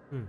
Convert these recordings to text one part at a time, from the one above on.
Hmm.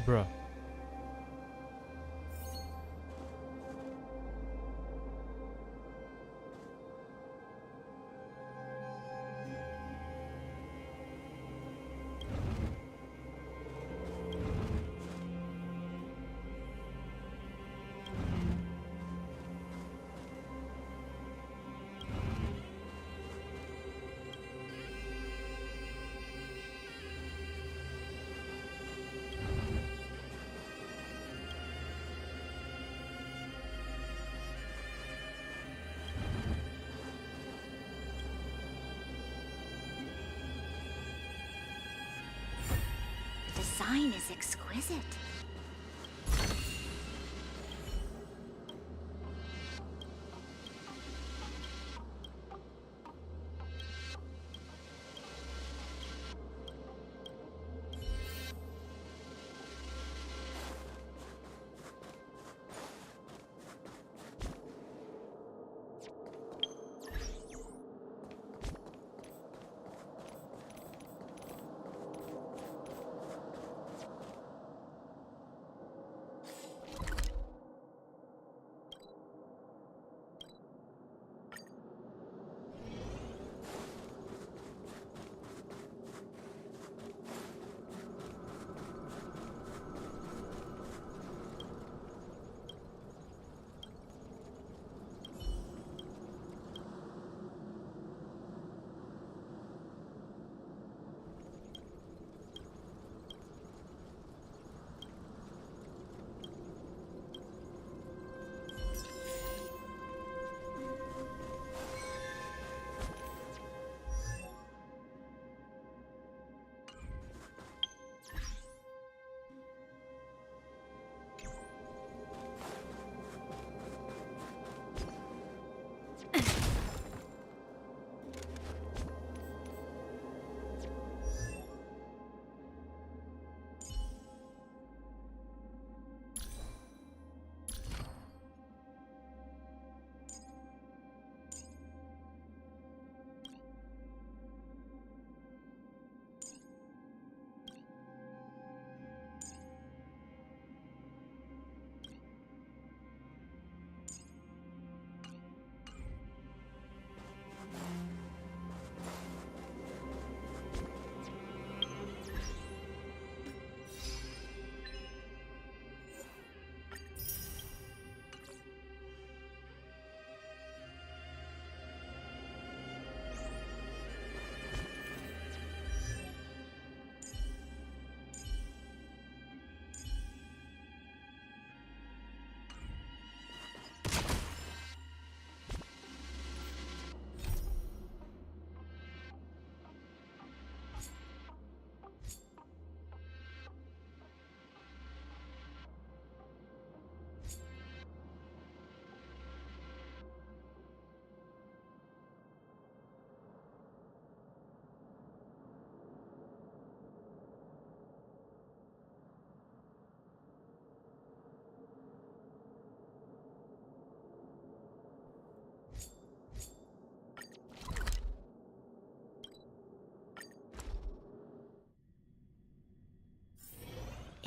Bruh. The design is exquisite.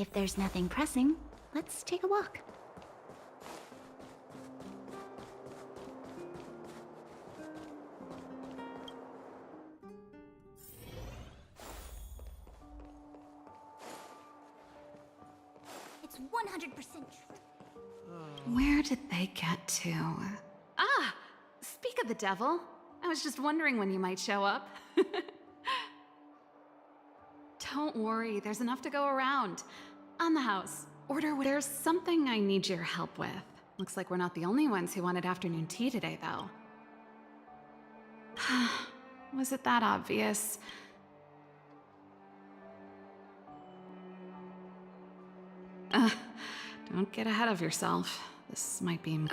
If there's nothing pressing, let's take a walk. It's 100% true. Where did they get to? Ah! Speak of the devil. I was just wondering when you might show up. Don't worry, there's enough to go around. On the house. There's something I need your help with. Looks like we're not the only ones who wanted afternoon tea today, though. Was it that obvious? Don't get ahead of yourself. This might be...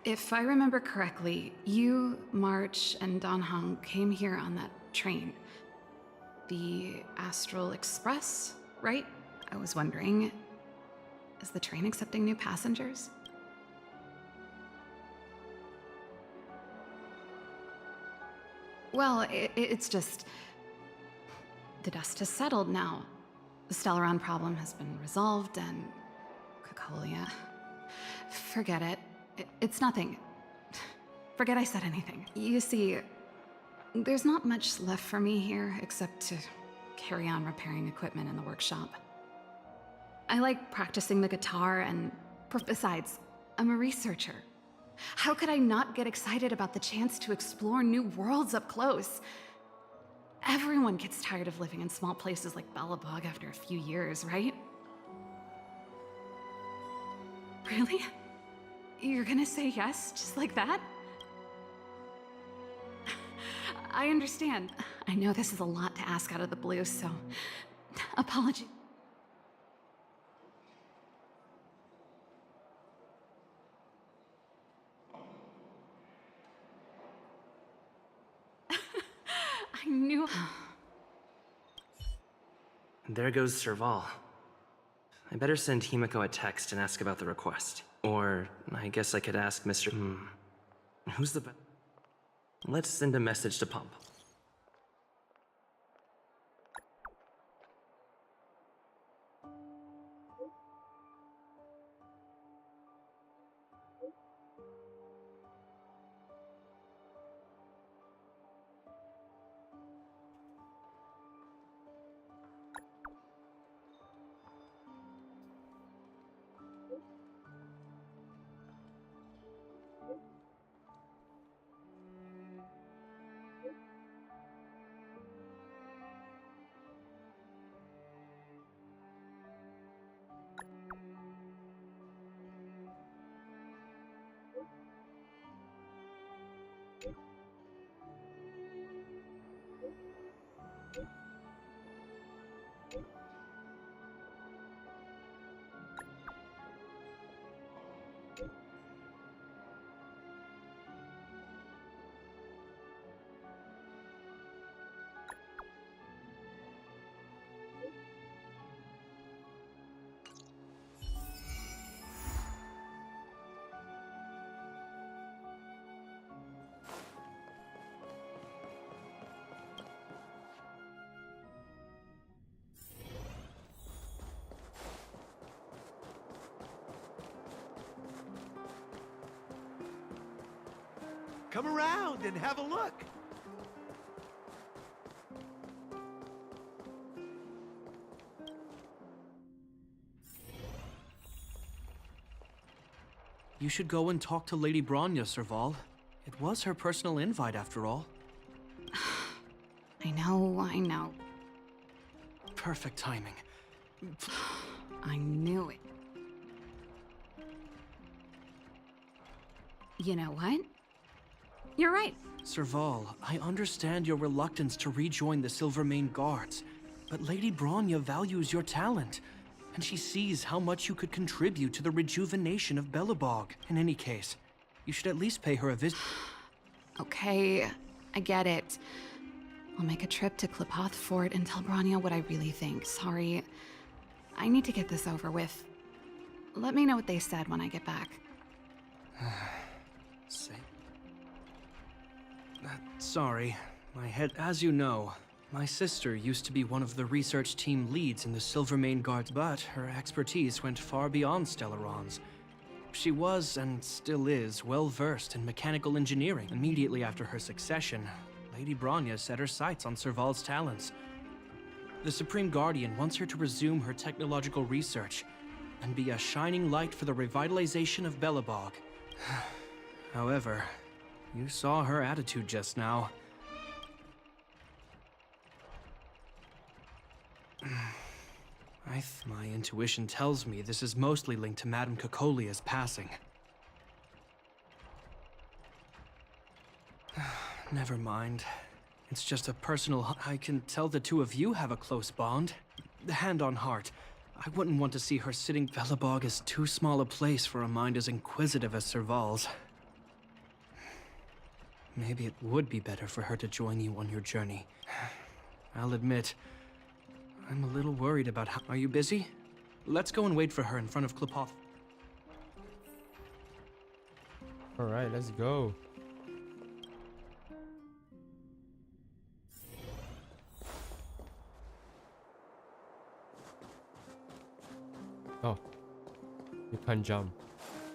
if I remember correctly, you, March, and Don Hong came here on that train. The Astral Express, right? I was wondering, is the train accepting new passengers? Well, it's just... the dust has settled now. The Stellaron problem has been resolved, and... Cocolia... Forget it. It's nothing. Forget I said anything. You see, there's not much left for me here except to carry on repairing equipment in the workshop. I like practicing the guitar and... besides, I'm a researcher. How could I not get excited about the chance to explore new worlds up close? Everyone gets tired of living in small places like Belobog after a few years, right? Really? You're gonna say yes, just like that? I understand. I know this is a lot to ask out of the blue, so... apology. I knew... There goes Serval. I better send Himiko a text and ask about the request. Or, I guess I could ask Mr. Who's the... Let's send a message to Pump. Come around and have a look. You should go and talk to Lady Bronya, Serval. It was her personal invite, after all. I know. Perfect timing. I knew it. You know what? You're right. Serval, I understand your reluctance to rejoin the Silvermane Guards, but Lady Bronya values your talent, and she sees how much you could contribute to the rejuvenation of Belobog. In any case, you should at least pay her a visit. Okay, I get it. I'll make a trip to Klipoth Fort and tell Bronya what I really think. Sorry, I need to get this over with. Let me know what they said when I get back. Sorry, my head, as you know, My sister used to be one of the research team leads in the Silvermane Guards, but her expertise went far beyond Stellarons. She was, and still is, well-versed in mechanical engineering. Immediately after her succession, Lady Bronya set her sights on Serval's talents. The Supreme Guardian wants her to resume her technological research and be a shining light for the revitalization of Belobog. However, you saw her attitude just now. My intuition tells me this is mostly linked to Madame Cocolia's passing. Never mind. It's just a personal... I can tell the two of you have a close bond. Hand on heart, I wouldn't want to see her sitting... Belobog is too small a place for a mind as inquisitive as Serval's. Maybe it would be better for her to join you on your journey. I'll admit, I'm a little worried about how... Are you busy? Let's go and wait for her in front of Klipoth. Alright, let's go. Oh, you can't jump.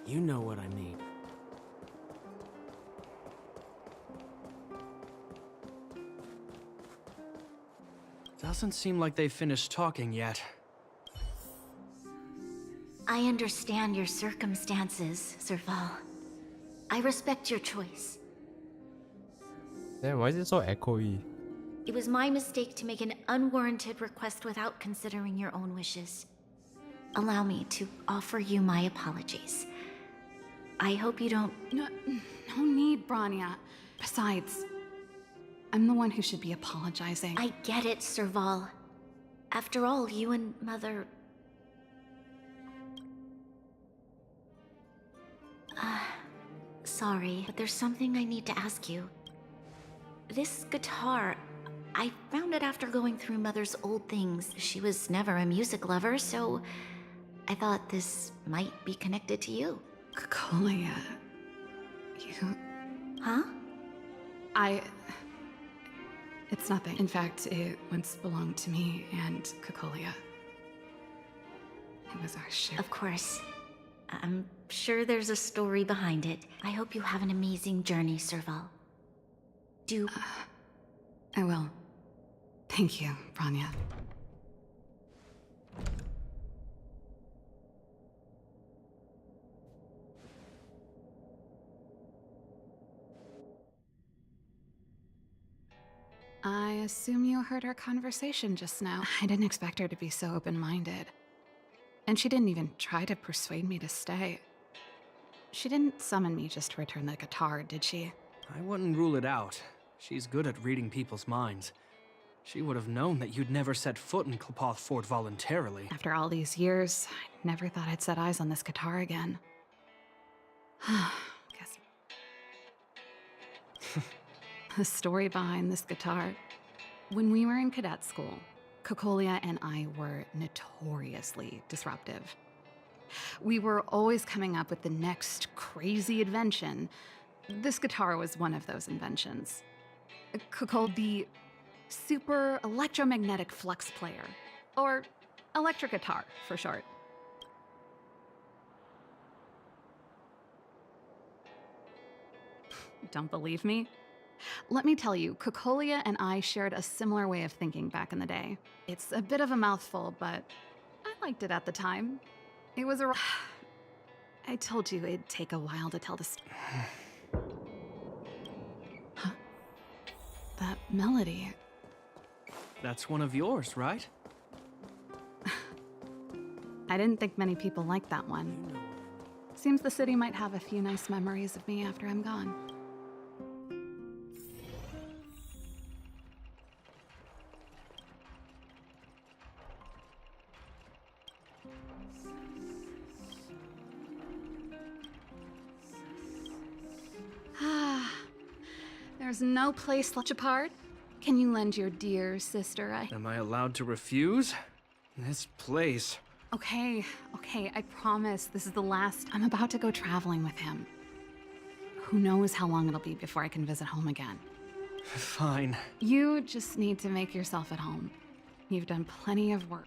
You know what I mean. Doesn't seem like they've finished talking yet. I understand your circumstances, Serval. I respect your choice. Damn, why is it so echoey? It was my mistake to make an unwarranted request without considering your own wishes. Allow me to offer you my apologies. I hope you don't... No need, Bronya. Besides, I'm the one who should be apologizing. I get it, Serval. After all, you and Mother... Sorry, but there's something I need to ask you. This guitar, I found it after going through Mother's old things. She was never a music lover, so I thought this might be connected to you. Cocolia... You... Huh? It's nothing. In fact, it once belonged to me and Cocolia. It was our ship. Of course. I'm sure there's a story behind it. I hope you have an amazing journey, Serval. I will. Thank you, Bronya. I assume you heard our conversation just now. I didn't expect her to be so open-minded. And she didn't even try to persuade me to stay. She didn't summon me just to return the guitar, did she? I wouldn't rule it out. She's good at reading people's minds. She would have known that you'd never set foot in Klipoth Fort voluntarily. After all these years, I never thought I'd set eyes on this guitar again. Guess... The story behind this guitar. When we were in cadet school, Cocolia and I were notoriously disruptive. We were always coming up with the next crazy invention. This guitar was one of those inventions. The Super Electromagnetic Flux Player, or electric guitar for short. Don't believe me? Let me tell you, Cocolia and I shared a similar way of thinking back in the day. It's a bit of a mouthful, but I liked it at the time. It was a... I told you it'd take a while to tell this... Huh? That melody... That's one of yours, right? I didn't think many people liked that one. Seems the city might have a few nice memories of me after I'm gone. There's no place such apart. Can you lend your dear sister Am I allowed to refuse? This place... Okay, I promise this is the last. I'm about to go traveling with him. Who knows how long it'll be before I can visit home again. Fine. You just need to make yourself at home. You've done plenty of work.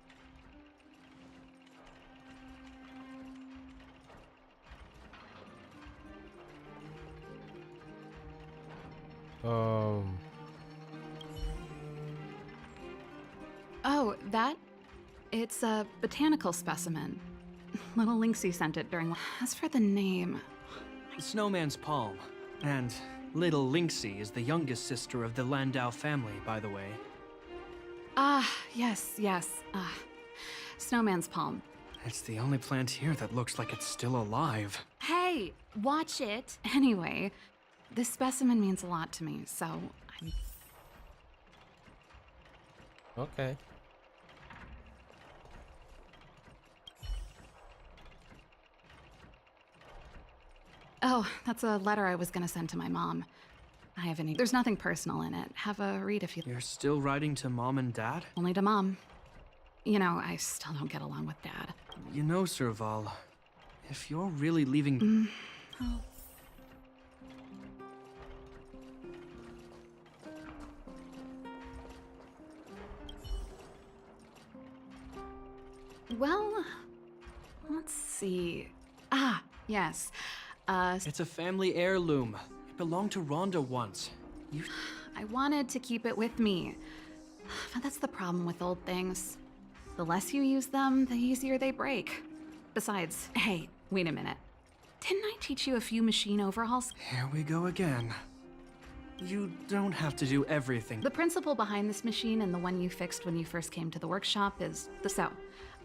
Oh, that? It's a botanical specimen. Little Lynxie sent it during... As for the name... Snowman's Palm. And little Lynxie is the youngest sister of the Landau family, by the way. Ah, yes. Snowman's Palm. It's the only plant here that looks like it's still alive. Hey, watch it. Anyway, this specimen means a lot to me, so I'm... Okay. Oh, that's a letter I was gonna send to my mom. I haven't... There's nothing personal in it. Have a read if you... You're still writing to Mom and Dad? Only to Mom. You know, I still don't get along with Dad. You know, Serval, if you're really leaving... Oh. Well, let's see. Ah, yes. It's a family heirloom. It belonged to Rhonda once. I wanted to keep it with me. But that's the problem with old things. The less you use them, the easier they break. Besides, hey, wait a minute. Didn't I teach you a few machine overhauls? Here we go again. You don't have to do everything. The principle behind this machine and the one you fixed when you first came to the workshop is the so.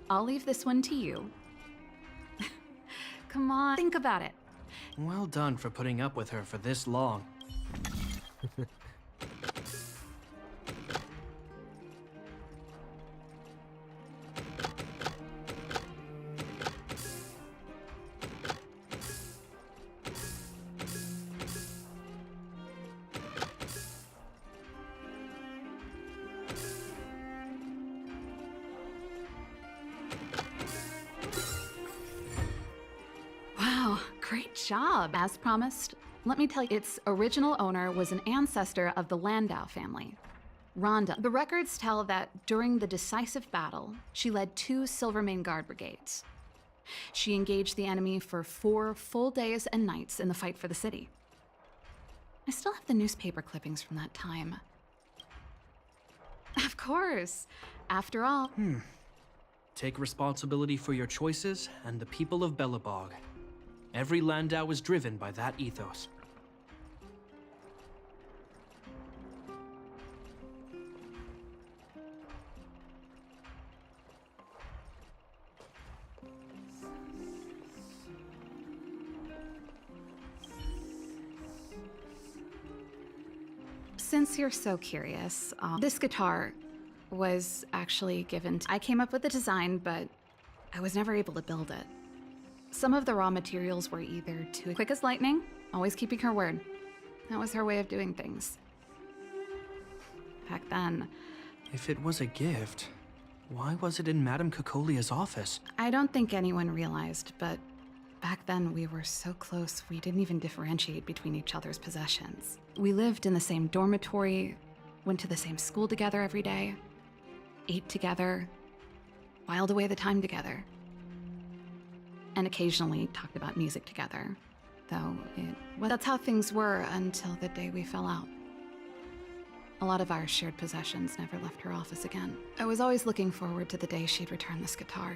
I'll leave this one to you. Come on, think about it. Well done for putting up with her for this long. Wow, great job. As promised, let me tell you, its original owner was an ancestor of the Landau family, Rhonda. The records tell that during the decisive battle, she led 2 Silvermane Guard brigades. She engaged the enemy for 4 full days and nights in the fight for the city. I still have the newspaper clippings from that time. Of course. After all... Take responsibility for your choices and the people of Belobog. Every Landau is driven by that ethos. Since you're so curious, this guitar was actually given I came up with the design, but I was never able to build it. Some of the raw materials were either too quick as lightning, always keeping her word. That was her way of doing things. Back then. If it was a gift, why was it in Madame Cocolia's office? I don't think anyone realized, but back then we were so close we didn't even differentiate between each other's possessions. We lived in the same dormitory, went to the same school together every day, ate together, whiled away the time together, and occasionally talked about music together, though that's how things were until the day we fell out. A lot of our shared possessions never left her office again. I was always looking forward to the day she'd return this guitar.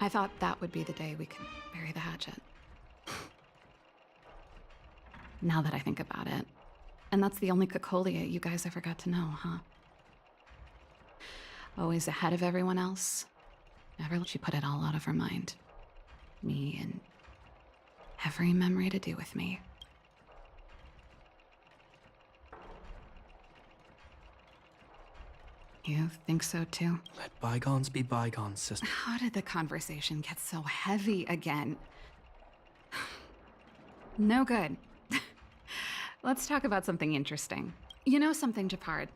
I thought that would be the day we could bury the hatchet. Now that I think about it. And that's the only Cocolia you guys ever got to know, huh? Always ahead of everyone else. Never let she put it all out of her mind. Me and every memory to do with me. You think so too? Let bygones be bygones, sister. How did the conversation get so heavy again? No good. Let's talk about something interesting. You know something, Japard?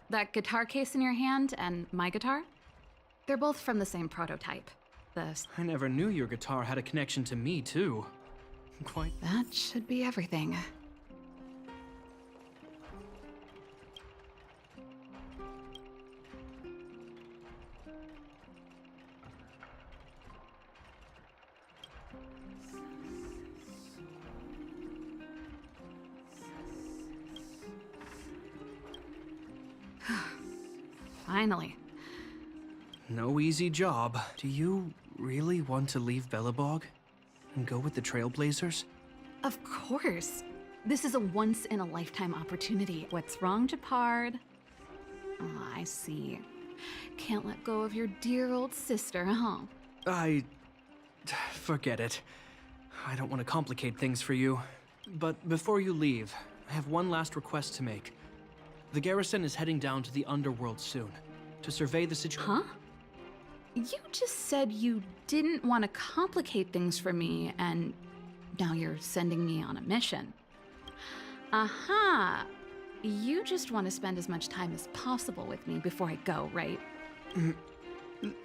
That guitar case in your hand and my guitar? They're both from the same prototype. I never knew your guitar had a connection to me, too. Quite. That should be everything. Finally. No easy job. Do you really want to leave Belobog and go with the Trailblazers? Of course. This is a once-in-a-lifetime opportunity. What's wrong, Japard? Oh, I see. Can't let go of your dear old sister, huh? Forget it. I don't want to complicate things for you. But before you leave, I have one last request to make. The garrison is heading down to the underworld soon to survey the situation. Huh? You just said you didn't want to complicate things for me, and now you're sending me on a mission. Aha! You just want to spend as much time as possible with me before I go, right?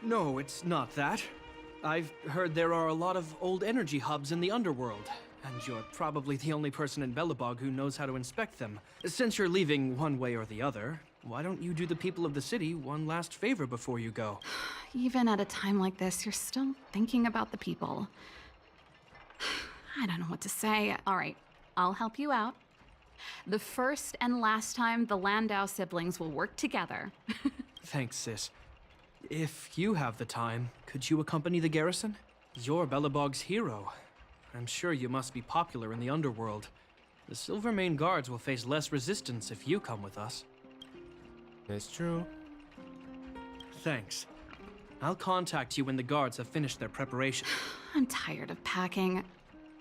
No, it's not that. I've heard there are a lot of old energy hubs in the underworld, and you're probably the only person in Belobog who knows how to inspect them. Since you're leaving one way or the other, why don't you do the people of the city one last favor before you go? Even at a time like this, you're still thinking about the people. I don't know what to say. All right, I'll help you out. The first and last time the Landau siblings will work together. Thanks, sis. If you have the time, could you accompany the garrison? You're Belobog's hero. I'm sure you must be popular in the underworld. The Silvermane Guards will face less resistance if you come with us. That's true. Thanks. I'll contact you when the guards have finished their preparation. I'm tired of packing.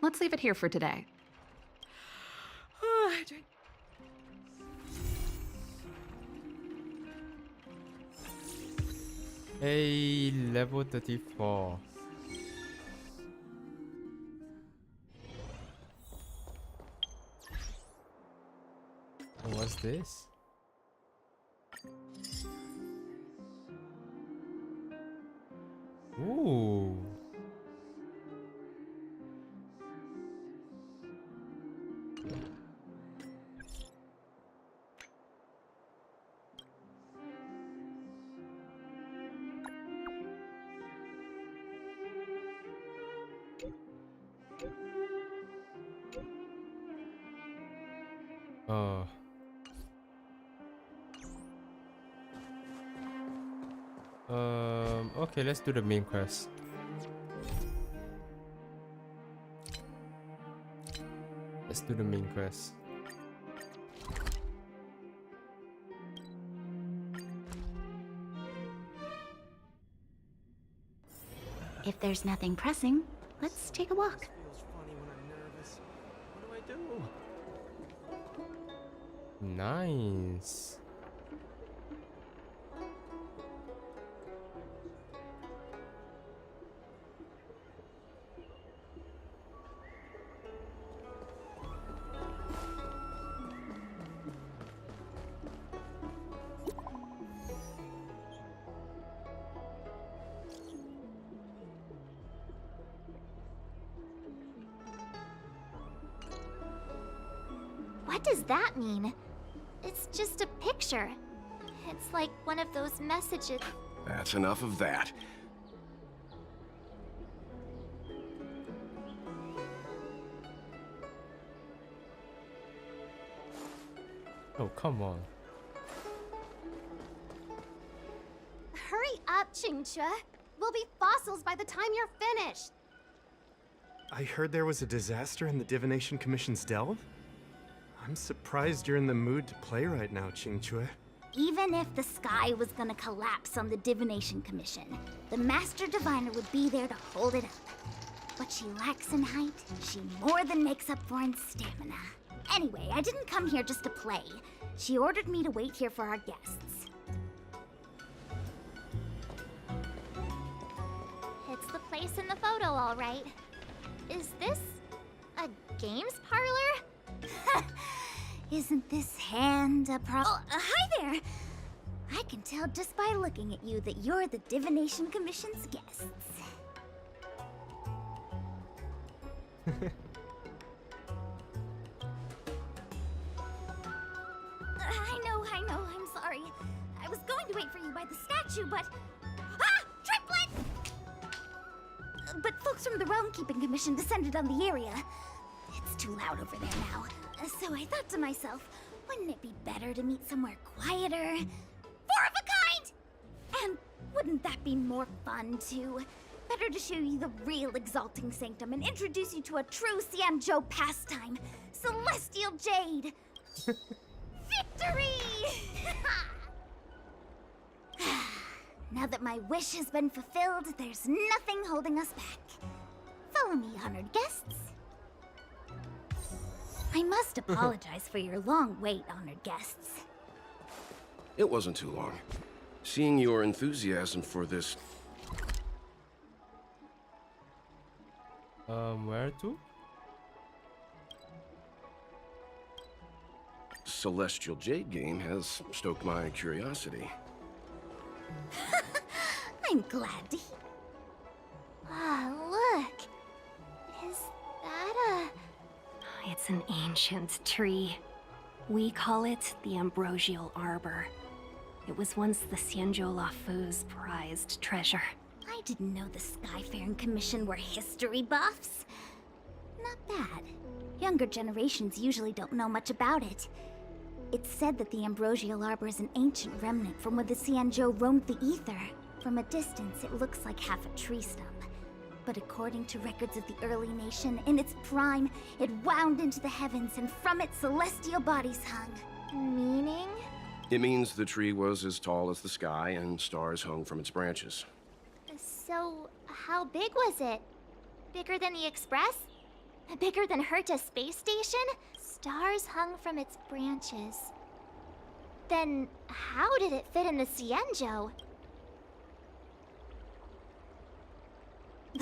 Let's leave it here for today. Hey, level 34. What's this? Ooh. Oh. Okay, let's do the main quest. Let's do the main quest. If there's nothing pressing, let's take a walk. Feels funny when I'm nervous. What do I do? Nice. What does that mean? It's just a picture. It's like one of those messages. That's enough of that. Oh, come on. Hurry up, Chingchua. We'll be fossils by the time you're finished. I heard there was a disaster in the Divination Commission's delve? I'm surprised you're in the mood to play right now, Chingchue. Even if the sky was gonna collapse on the Divination Commission, the Master Diviner would be there to hold it up. What she lacks in height, she more than makes up for in stamina. Anyway, I didn't come here just to play. She ordered me to wait here for our guests. It's the place in the photo, all right. Is this a games parlor? Isn't this hand a Oh, hi there! I can tell just by looking at you that you're the Divination Commission's guests. I know, I'm sorry. I was going to wait for you by the statue, but... Ah! Triplet! But folks from the Realm Keeping Commission descended on the area. It's too loud over there now. So I thought to myself, wouldn't it be better to meet somewhere quieter? Wouldn't that be more fun, too? Better to show you the real Exalting Sanctum and introduce you to a true Xianzhou pastime, Celestial Jade! Victory! Now that my wish has been fulfilled, there's nothing holding us back. Follow me, honored guests. I must apologize for your long wait, honored guests. It wasn't too long. Seeing your enthusiasm for this... Where to? Celestial Jade game has stoked my curiosity. I'm glad to hear. Ah, look. Is that a... It's an ancient tree. We call it the Ambrosial Arbor. It was once the Xianzhou Lafu's prized treasure. I didn't know the Skyfaring Commission were history buffs. Not bad. Younger generations usually don't know much about it. It's said that the Ambrosial Arbor is an ancient remnant from when the Xianzhou roamed the ether. From a distance, it looks like half a tree stump. But according to records of the early nation, in its prime, it wound into the heavens and from it celestial bodies hung. Meaning? It means the tree was as tall as the sky and stars hung from its branches. So, how big was it? Bigger than the Express? Bigger than Herta Space Station? Stars hung from its branches. Then, how did it fit in the Xianzhou?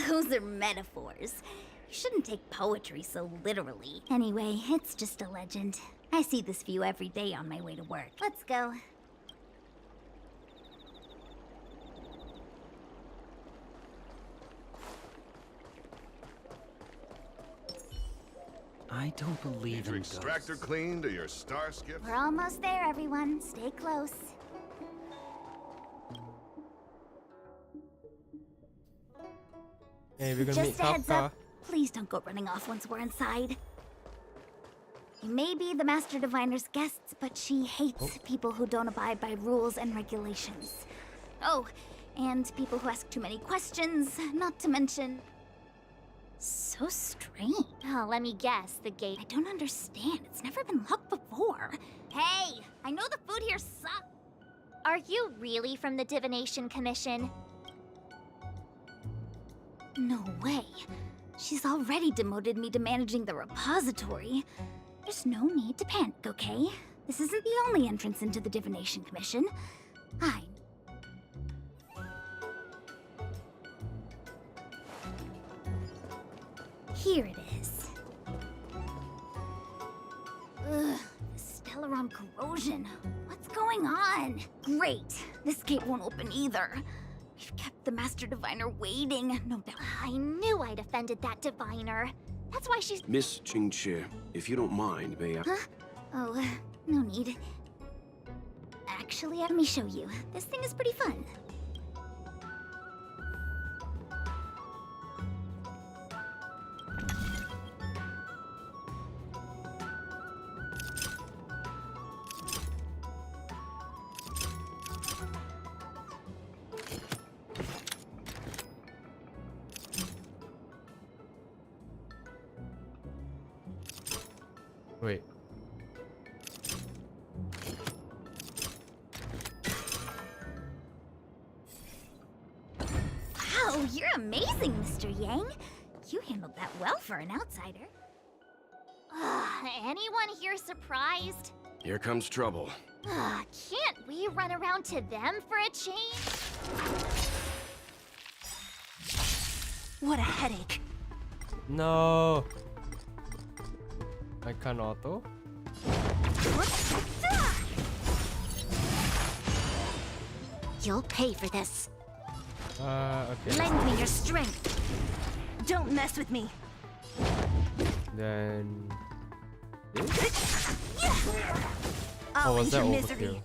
Those are metaphors. You shouldn't take poetry so literally. Anyway, it's just a legend. I see this view every day on my way to work. Let's go. I don't believe Your in extractor ghosts. cleaned or your star skipped? We're almost there, everyone. Stay close. Hey, we're gonna Just meet a heads Kafka. up, please don't go running off once we're inside. You may be the Master Diviner's guests, but she hates people who don't abide by rules and regulations. Oh, and people who ask too many questions, not to mention... So strange. Oh, let me guess, the gate... I don't understand, it's never been locked before. Hey, I know the food here sucks. Are you really from the Divination Commission? No way. She's already demoted me to managing the repository. There's no need to panic, okay? This isn't the only entrance into the Divination Commission. Here it is. Ugh, the Stellaron corrosion. What's going on? Great. This gate won't open either. We've kept the Master Diviner waiting, no doubt. I knew I'd offended that Diviner. That's why she's... Miss Qingqi, if you don't mind, may I... Huh? Oh, no need. Actually, let me show you. This thing is pretty fun. Wait. Wow, you're amazing, Mr. Yang. You handled that well for an outsider. Anyone here surprised? Here comes trouble. Can't we run around to them for a change? What a headache. No. I can't auto. You'll pay for this. Okay. Lend me your strength. Don't mess with me. Then this? I'll Oh, was that enter overkill? misery.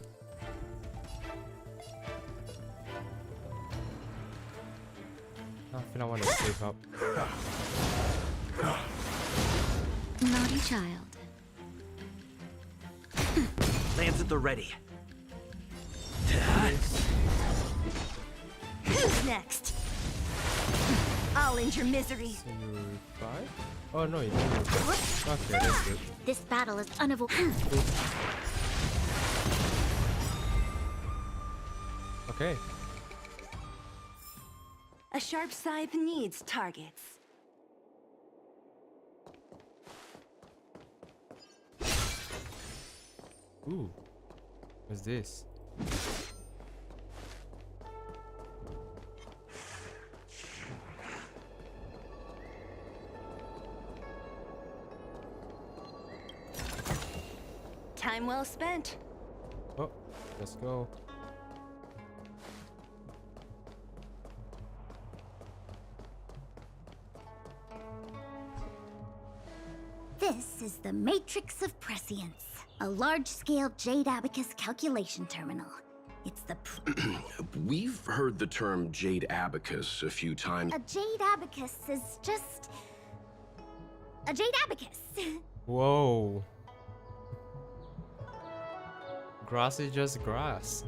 I feel I want to save up. Naughty child. Lands at the ready. Who's next? I'll end your misery. So you reply? Oh no, you didn't reply. Okay, that's good. This battle is unavoidable. Okay. A sharp scythe needs targets. Ooh. What's this? Time well spent. Oh, let's go. This is the Matrix of Prescience, a large-scale Jade Abacus calculation terminal. It's the We've heard the term Jade Abacus a few times. A Jade Abacus is just a Jade Abacus. Whoa. Grass is just grass.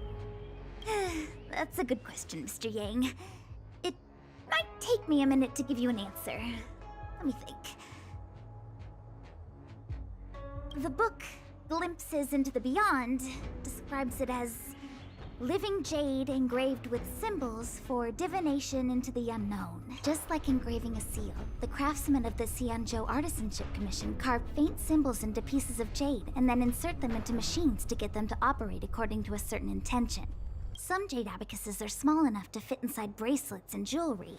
That's a good question, Mr. Yang. It might take me a minute to give you an answer. Let me think. The book, Glimpses into the Beyond, describes it as living jade engraved with symbols for divination into the unknown. Just like engraving a seal, the craftsmen of the Xianzhou Artisanship Commission carve faint symbols into pieces of jade and then insert them into machines to get them to operate according to a certain intention. Some jade abacuses are small enough to fit inside bracelets and jewelry.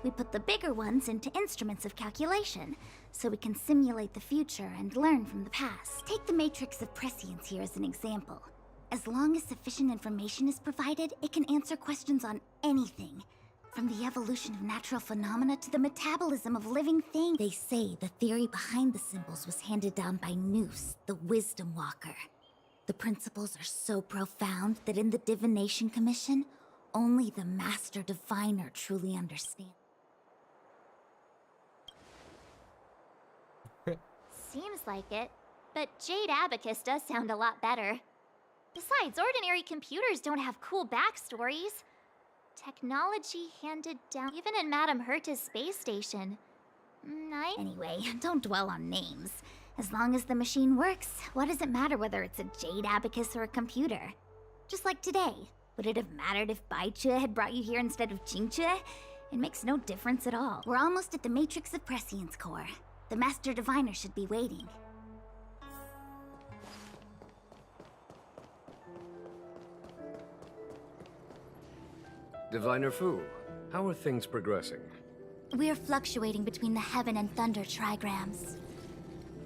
We put the bigger ones into instruments of calculation, so we can simulate the future and learn from the past. Take the Matrix of Prescience here as an example. As long as sufficient information is provided, it can answer questions on anything. From the evolution of natural phenomena to the metabolism of living things. They say the theory behind the symbols was handed down by Noose, the Wisdom Walker. The principles are so profound that in the Divination Commission, only the Master Diviner truly understands. Seems like it, but Jade Abacus does sound a lot better. Besides, ordinary computers don't have cool backstories. Technology handed down even in Madame Herta's space station. Anyway, don't dwell on names. As long as the machine works, what does it matter whether it's a Jade Abacus or a computer? Just like today, would it have mattered if Baichue had brought you here instead of Qingchue? It makes no difference at all. We're almost at the Matrix of Prescience core. The Master Diviner should be waiting. Diviner Fu, how are things progressing? We're fluctuating between the Heaven and Thunder trigrams.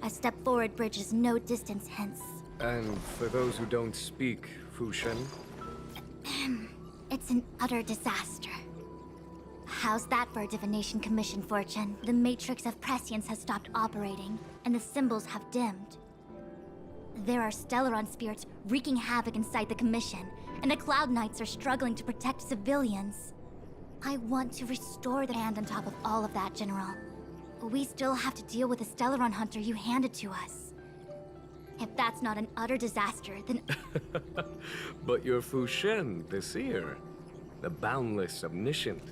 A step forward bridges no distance hence. And for those who don't speak Fu Shen? It's an utter disaster. How's that for a Divination Commission fortune? The Matrix of Prescience has stopped operating, and the symbols have dimmed. There are Stellaron spirits wreaking havoc inside the Commission, and the Cloud Knights are struggling to protect civilians. I want to restore the hand on top of all of that, General. We still have to deal with the Stellaron hunter you handed to us. If that's not an utter disaster, then... But you're Fu Shen, the seer. The boundless, omniscient.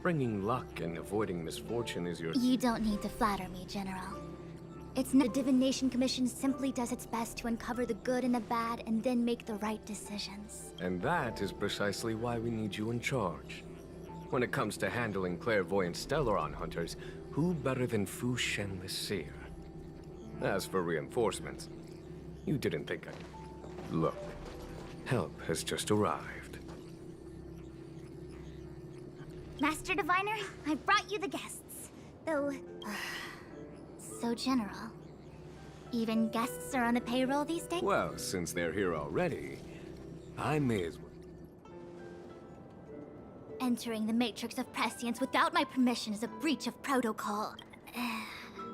Bringing luck and avoiding misfortune is your... You don't need to flatter me, General. It's not... The Divination Commission simply does its best to uncover the good and the bad and then make the right decisions. And that is precisely why we need you in charge. When it comes to handling clairvoyant Stellaron hunters, who better than Fu Shen the seer? As for reinforcements, you didn't think I... Look, help has just arrived. Master Diviner, I brought you the guests. Though... so general. Even guests are on the payroll these days? Well, since they're here already, I may as well... Entering the Matrix of Prescience without my permission is a breach of protocol.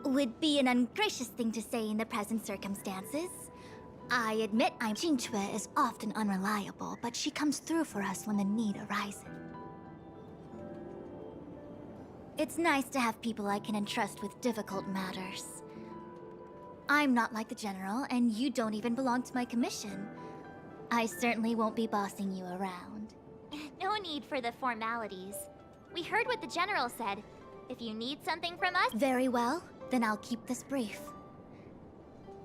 Would be an ungracious thing to say in the present circumstances. I admit Qingchue is often unreliable, but she comes through for us when the need arises. It's nice to have people I can entrust with difficult matters. I'm not like the General, and you don't even belong to my commission. I certainly won't be bossing you around. No, no need for the formalities. We heard what the General said. If you need something from us... Very well, then I'll keep this brief.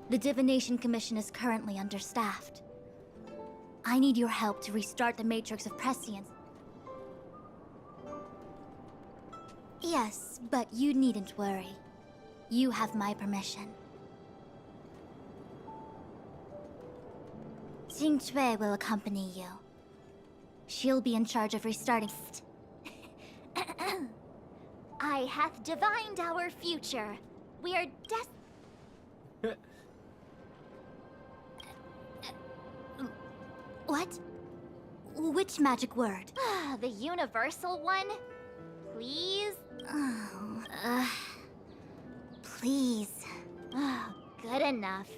The Divination Commission is currently understaffed. I need your help to restart the Matrix of Prescience. Yes, but you needn't worry. You have my permission. Jing Cui will accompany you. She'll be in charge of restarting. I hath divined our future. We are What? Which magic word? the universal one? Please? Please. Good enough.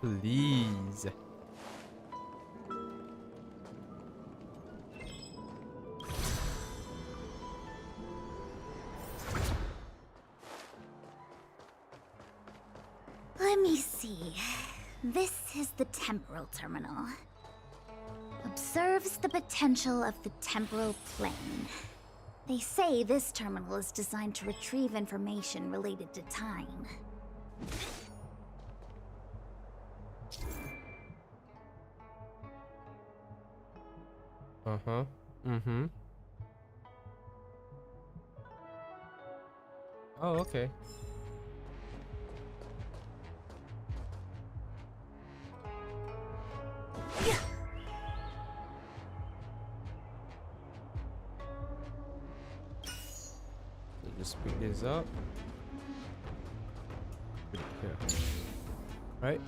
Please. Let me see. This is the temporal terminal. Observes the potential of the temporal plane. They say this terminal is designed to retrieve information related to time. Uh-huh. Mm-hmm. Oh, okay. Just pick this up. Put it here. Right?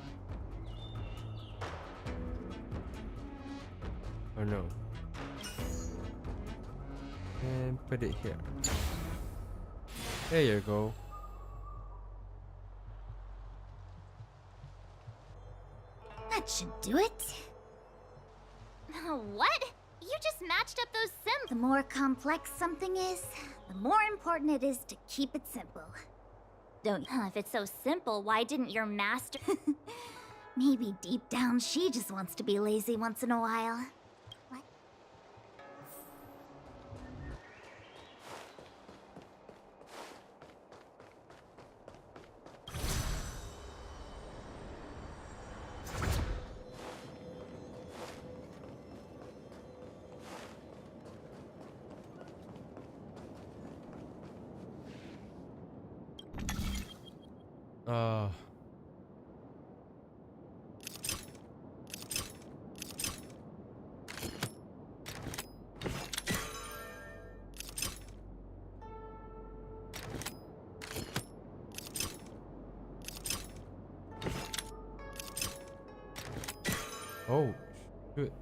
Oh no. And put it here. There you go. That should do it. What? You just matched up those symbols. The more complex something is, the more important it is to keep it simple. Don't you? If it's so simple, why didn't your master... Maybe deep down she just wants to be lazy once in a while. What? Oh, shoot.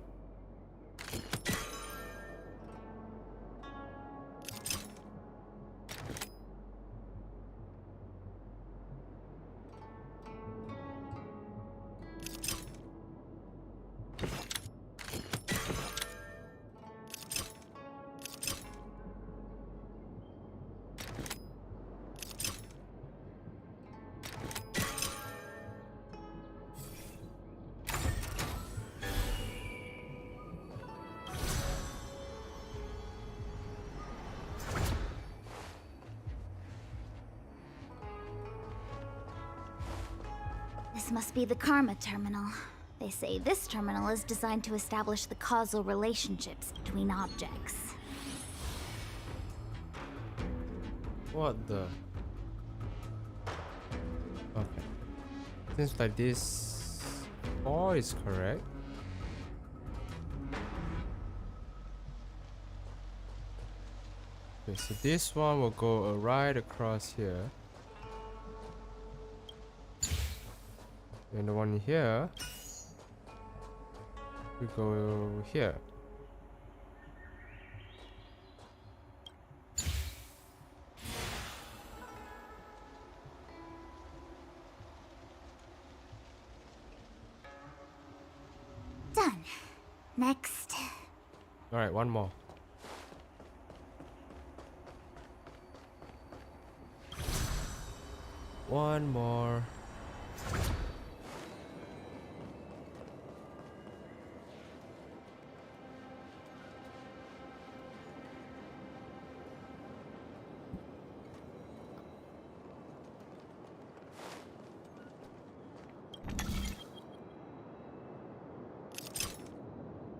This must be the Karma Terminal. They say this terminal is designed to establish the causal relationships between objects. What the? Okay. Seems like this 4 is correct. Okay, so this one will go right across here. And the one here we go here. Done. Next. All right, one more. One more.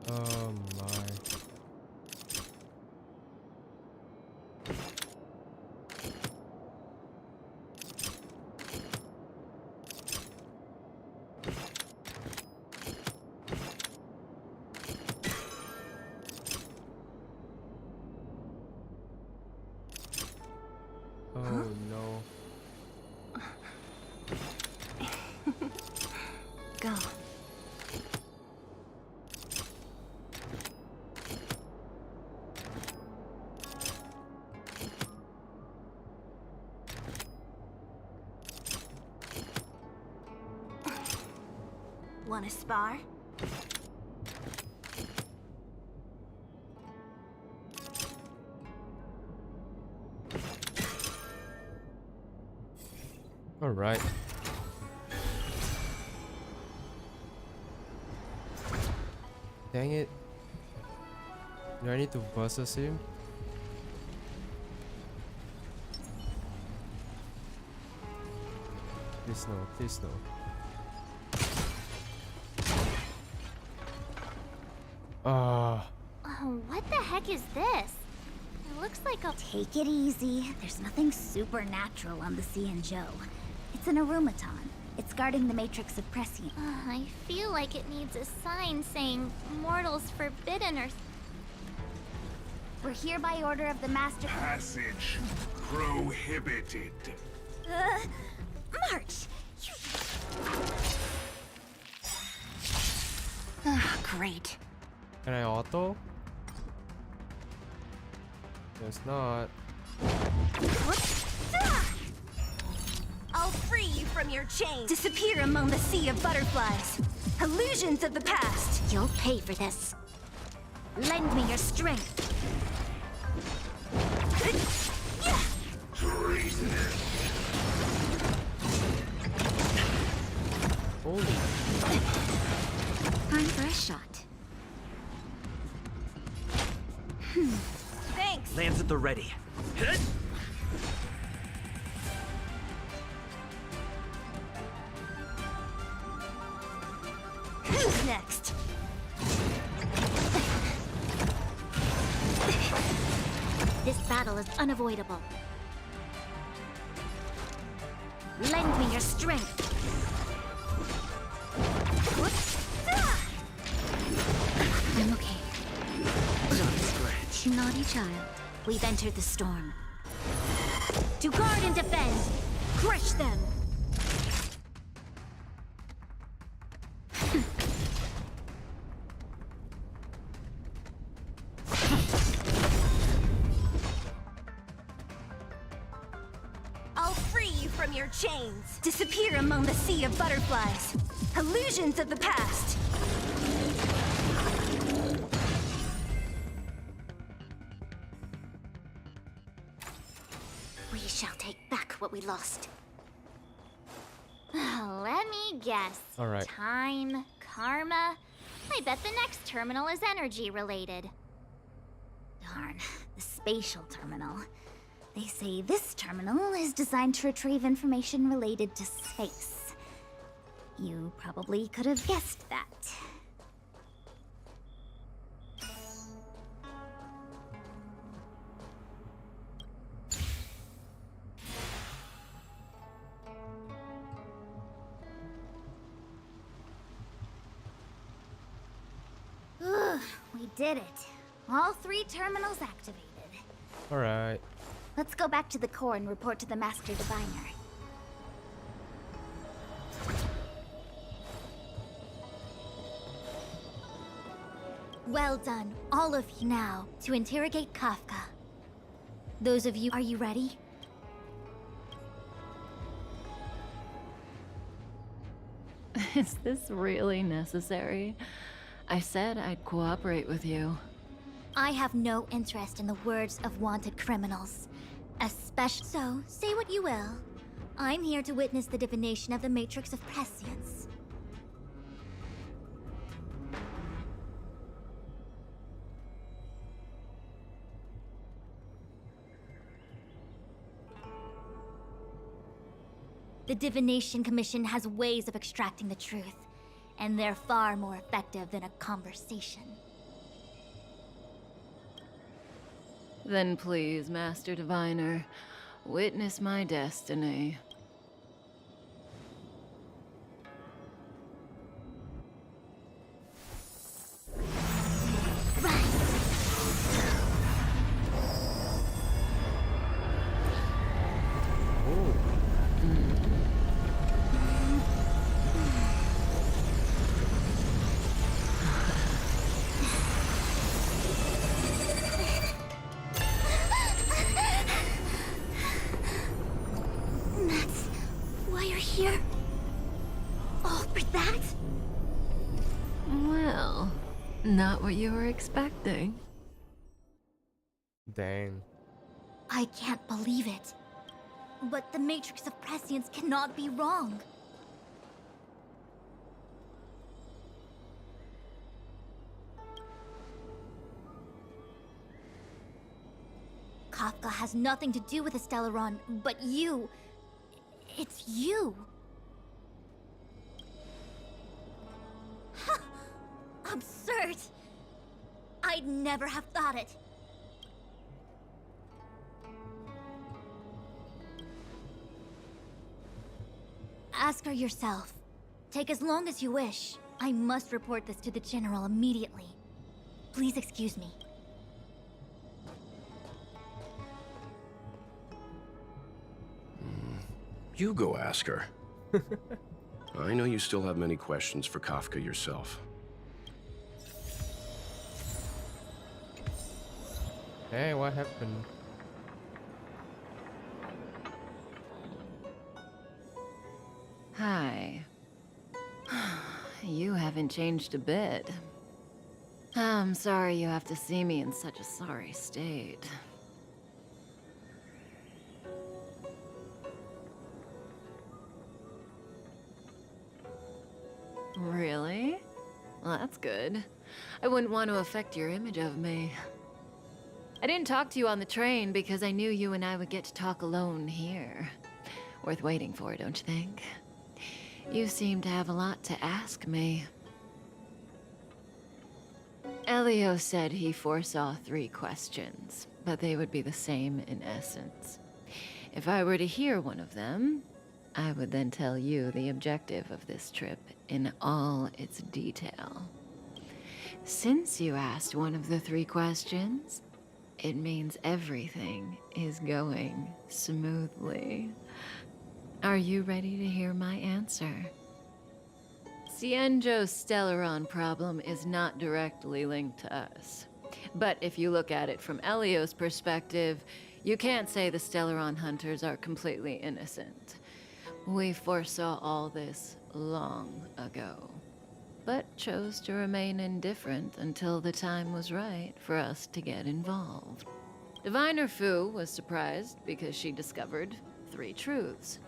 Oh my. Oh no. Go. Wanna spar? All right. Dang it. Do I need to bust us in? Please no, please no. Ah. Oh, what the heck is this? It looks like a... Take it easy. There's nothing supernatural on the Xianzhou. It's an aromaton. It's guarding the matrix of prescience. I feel like it needs a sign saying mortals forbidden or... We're here by order of the Master... Passage prohibited. March! Great. Can I auto? Guess not. I'll free you from your chains. Disappear among the sea of butterflies. Illusions of the past. You'll pay for this. Lend me your strength. Holy. Time for a shot. Thanks. Lands at the ready. Who's next? This battle is unavoidable. Lend me your strength. I'm okay. Don't scratch. Naughty child. We've entered the storm. To guard and defend! Crush them! I'll free you from your chains. Disappear among the sea of butterflies. Illusions of the past. We shall take back what we lost. Let me guess. All right. Time, karma. I bet the next terminal is energy related. Darn, the spatial terminal. They say this terminal is designed to retrieve information related to space. You probably could have guessed that. We did it. All 3 terminals activated. All right. Let's go back to the core and report to the Master Diviner. Well done, all of you. Now, to interrogate Kafka. Those of you, are you ready? Is this really necessary? I said I'd cooperate with you. I have no interest in the words of wanted criminals. Especially. So, say what you will. I'm here to witness the divination of the Matrix of Prescience. The Divination Commission has ways of extracting the truth, and they're far more effective than a conversation. Then please, Master Diviner, witness my destiny. That's why you're here? All for that? Well, not what you were expecting. Dang. I can't believe it. But the Matrix of Prescience cannot be wrong. Kafka has nothing to do with the Stellaron, but you... It's you. Absurd. I'd never have thought it. Ask her yourself. Take as long as you wish. I must report this to the General immediately. Please excuse me. You go ask her. I know you still have many questions for Kafka yourself. Hey, what happened? Hi. You haven't changed a bit. I'm sorry you have to see me in such a sorry state. Really? Well, that's good. I wouldn't want to affect your image of me. I didn't talk to you on the train because I knew you and I would get to talk alone here. Worth waiting for, don't you think? You seem to have a lot to ask me. Elio said he foresaw 3 questions, but they would be the same in essence. If I were to hear one of them, I would then tell you the objective of this trip in all its detail. Since you asked one of the 3 questions, it means everything is going smoothly. Are you ready to hear my answer? Cienjo's Stellaron problem is not directly linked to us. But if you look at it from Elio's perspective, you can't say the Stellaron hunters are completely innocent. We foresaw all this long ago, but chose to remain indifferent until the time was right for us to get involved. Diviner Fu was surprised because she discovered 3 truths.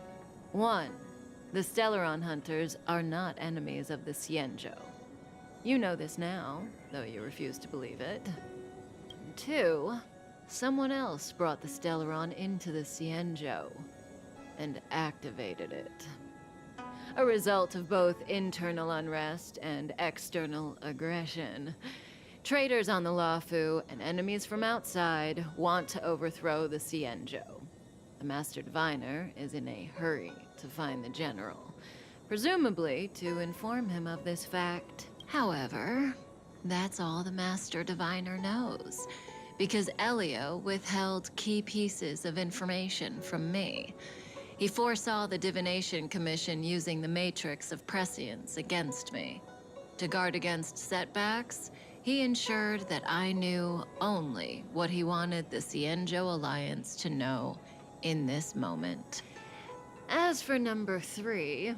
1. The Stellaron hunters are not enemies of the Cienjo. You know this now, though you refuse to believe it. 2. Someone else brought the Stellaron into the Cienjo and activated it. A result of both internal unrest and external aggression. Traitors on the Luofu and enemies from outside want to overthrow the Cienjo. The Master Diviner is in a hurry to find the General, presumably to inform him of this fact. However, that's all the Master Diviner knows, because Elio withheld key pieces of information from me. He foresaw the Divination Commission using the Matrix of Prescience against me. To guard against setbacks, he ensured that I knew only what he wanted the Cienjo Alliance to know in this moment. As for number 3,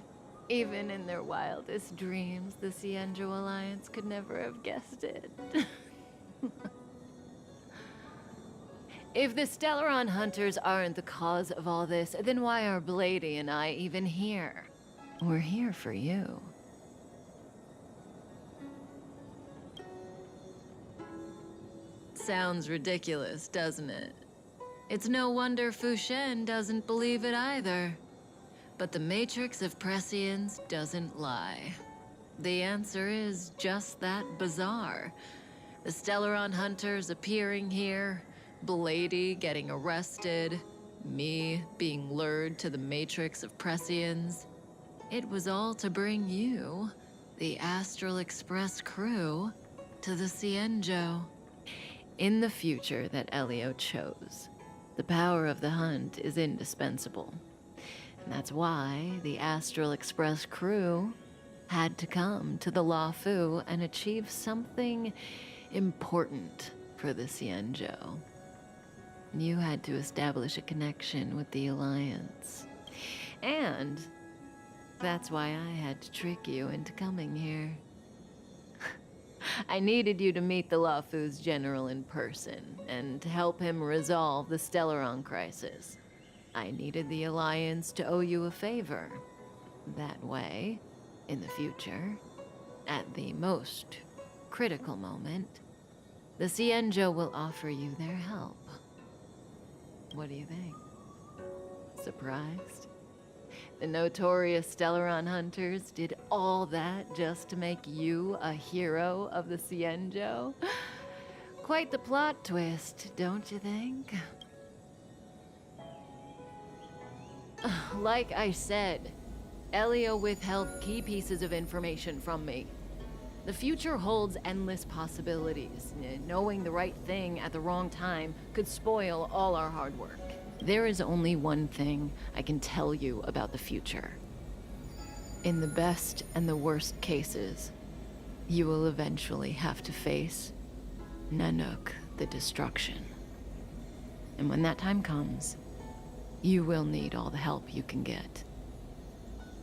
even in their wildest dreams, the Cienjo Alliance could never have guessed it. If the Stellaron hunters aren't the cause of all this, then why are Blady and I even here? We're here for you. Sounds ridiculous, doesn't it? It's no wonder Fu Shen doesn't believe it either. But the Matrix of Prescience doesn't lie. The answer is just that bizarre. The Stellaron hunters appearing here, Blady getting arrested, me being lured to the matrix of Prescience. It was all to bring you, the Astral Express crew, to the Cienjo. In the future that Elio chose, the power of the hunt is indispensable. And that's why the Astral Express crew had to come to the Luofu and achieve something important for the Cienjo. You had to establish a connection with the Alliance. And that's why I had to trick you into coming here. I needed you to meet the Luofu's general in person and to help him resolve the Stellaron crisis. I needed the Alliance to owe you a favor. That way, in the future, at the most critical moment, the Cienjo will offer you their help. What do you think? Surprised? The notorious Stellaron hunters did all that just to make you a hero of the Cienjo? Quite the plot twist, don't you think? Like I said, Elio withheld key pieces of information from me. The future holds endless possibilities. Knowing the right thing at the wrong time could spoil all our hard work. There is only one thing I can tell you about the future. In the best and the worst cases, you will eventually have to face Nanook the Destruction. And when that time comes, you will need all the help you can get.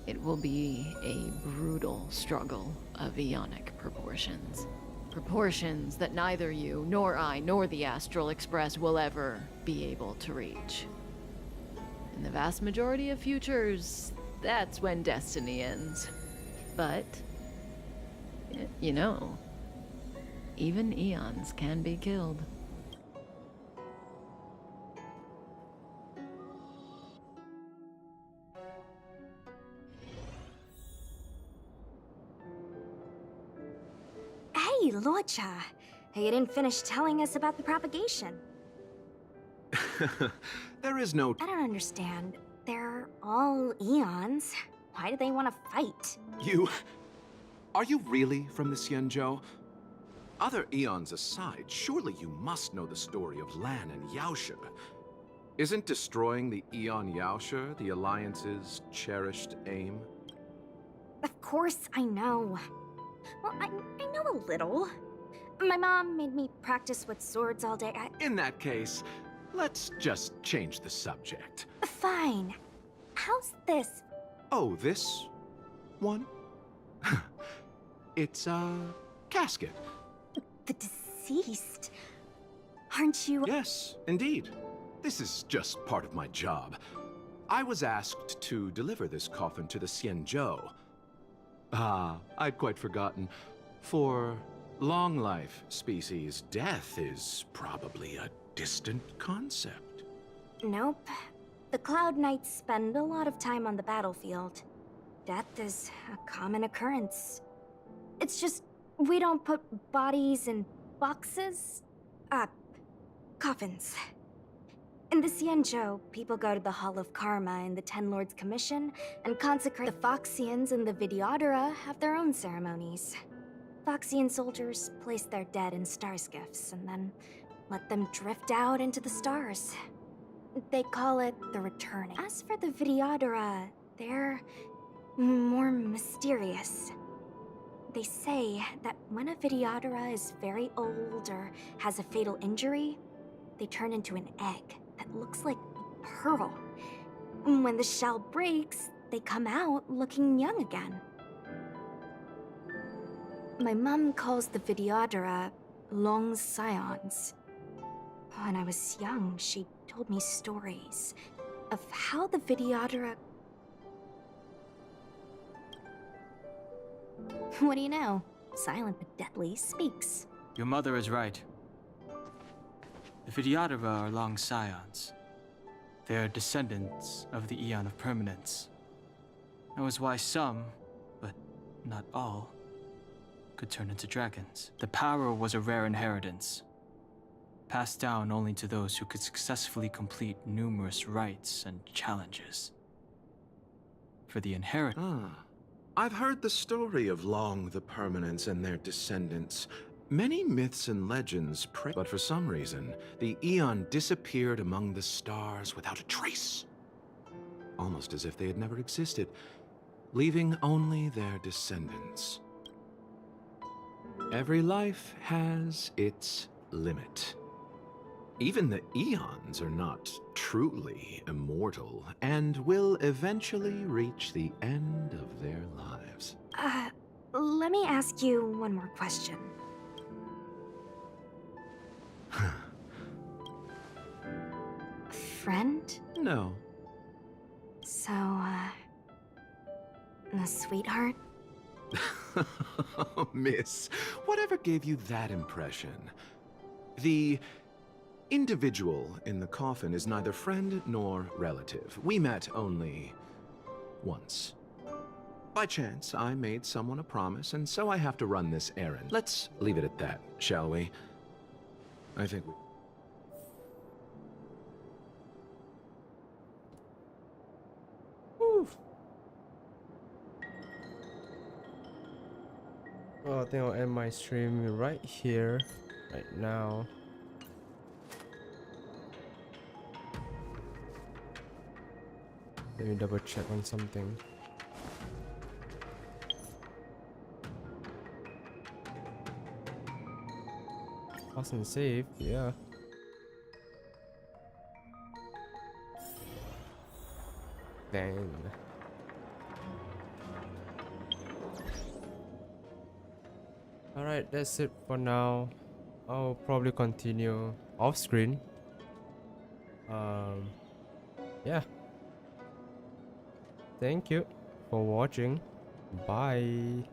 It will be a brutal struggle of eonic proportions. Proportions that neither you, nor I, nor the Astral Express will ever be able to reach. In the vast majority of futures, that's when destiny ends. But, you know, even eons can be killed. Hey, Luocha. You didn't finish telling us about the propagation. There is no... I don't understand. They're all eons. Why do they want to fight? You... Are you really from the Cienjo? Other eons aside, surely you must know the story of Lan and Yaoshe. Isn't destroying the Eon Yaoshe the Alliance's cherished aim? Of course I know. Well, I know a little. My mom made me practice with swords all day. In that case, let's just change the subject. Fine. How's this? Oh, this one? It's a casket. The deceased? Aren't you... Yes, indeed. This is just part of my job. I was asked to deliver this coffin to the Cienjo. Ah, I'd quite forgotten. For long life species, death is probably a distant concept. Nope. The Cloud Knights spend a lot of time on the battlefield. Death is a common occurrence. It's just, we don't put bodies in boxes? Coffins. In the Cienjo, people go to the Hall of Karma in the Ten Lords Commission and consecrate. The Foxians and the Vidyadhara have their own ceremonies. Foxian soldiers place their dead in star skiffs and then let them drift out into the stars. They call it the returning. As for the Vidyadhara, they're more mysterious. They say that when a Vidyadhara is very old or has a fatal injury, they turn into an egg that looks like a pearl. When the shell breaks, they come out looking young again. My mom calls the Vidyadhara long scions. When I was young, she told me stories of how the Vidyadhara... What do you know? Silent but deadly speaks. Your mother is right. The Vidyadhara are long scions. They are descendants of the Eon of Permanence. That was why some, but not all, could turn into dragons. The power was a rare inheritance. passed down only to those who could successfully complete numerous rites and challenges. For the inheritance. I've heard the story of Long the Permanents and their descendants. Many myths and legends but for some reason, the Eon disappeared among the stars without a trace. Almost as if they had never existed, leaving only their descendants. Every life has its limit. Even the Eons are not truly immortal and will eventually reach the end of their lives. Let me ask you one more question. Friend? No. So, a sweetheart? Miss, whatever gave you that impression? The individual in the coffin is neither friend nor relative. We met only once. By chance, I made someone a promise, and so I have to run this errand. Let's leave it at that, shall we? I think we... Well, I think I'll end my stream right here, right now. Let me double check on something. Wasn't safe, yeah. Dang. Alright, that's it for now. I'll probably continue off screen. Yeah. Thank you for watching. Bye.